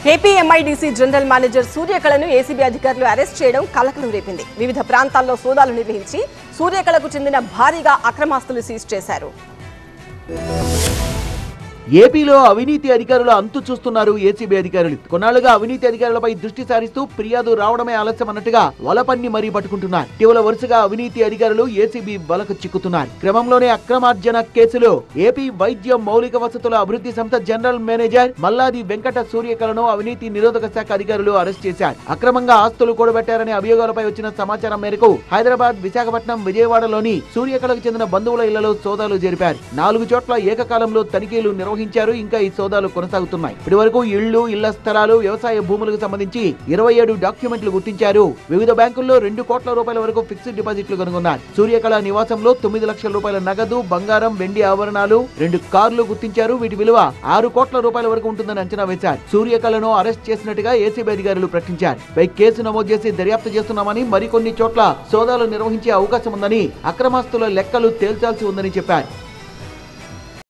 AP MIDC general manager సూర్యకళను ACB అధికారులు arrest చేయడం కలకలం రేపింది. వివిధ ప్రాంతాల్లో సోదాలు నిర్వహించి సూర్యకళకు చెందిన భారీగా అక్రమాస్తులు సీజ్ చేశారు. ఏపీలో అవినీతి అధికారులు అంతు చూస్తున్నారు ఏసీబీ అధికారులు. కొన్నాళ్లుగా అవినీతి అధికారులపై దృష్టి సారిస్తూ ఫిర్యాదు రావడమే ఆలస్యం అన్నట్టుగా వలపన్ని మరీ పట్టుకుంటున్నారు. ఇటీవల వరుసగా అవినీతి అధికారులు ఏసీబీ వలకు చిక్కుతున్నారు. క్రమంలోనే అక్రమార్జన కేసులో ఏపీ వైద్య మౌలిక వసతుల అభివృద్ధి సంస్థ జనరల్ మేనేజర్ మల్లాది వెంకట సూర్యకళను అవినీతి నిరోధక శాఖ అధికారులు అరెస్ట్ చేశారు. అక్రమంగా ఆస్తులు కూడబెట్టారనే అభియోగాలపై వచ్చిన సమాచారం మేరకు హైదరాబాద్, విశాఖపట్నం, విజయవాడలోని సూర్యకళకు చెందిన బంధువుల ఇళ్లలో సోదాలు జరిపారు. 4 చోట్ల ఏకకాలంలో తనిఖీలు నిర్వహించారు. ఇంకా ఈ సోదాలు కొనసాగుతున్నాయి. ఇప్పటి వరకు ఇళ్ల స్థలాలు, వ్యవసాయ భూములకు సంబంధించి 27 డాక్యుమెంట్లు గుర్తించారు. వివిధ బ్యాంకుల్లో 2 కోట్ల రూపాయల వరకు ఫిక్స్డ్ డిపాజిట్లు కనుగొన్నారు. సూర్యకళ నివాసంలో 9 లక్షల రూపాయల నగదు, బంగారం, వెండి ఆభరణాలు, 2 కార్లు గుర్తించారు. వీటి విలువ 6 కోట్ల రూపాయల వరకు ఉంటుందని అంచనా వేశారు. సూర్యకళను అరెస్ట్ చేసినట్టుగా ఏసీబీ అధికారులు ప్రకటించారు. పై కేసు నమోదు చేసి దర్యాప్తు చేస్తున్నామని, మరికొన్ని చోట్ల సోదాలు నిర్వహించే అవకాశం ఉందని, అక్రమాస్తుల లెక్కలు తేల్చాల్సి ఉందని చెప్పారు.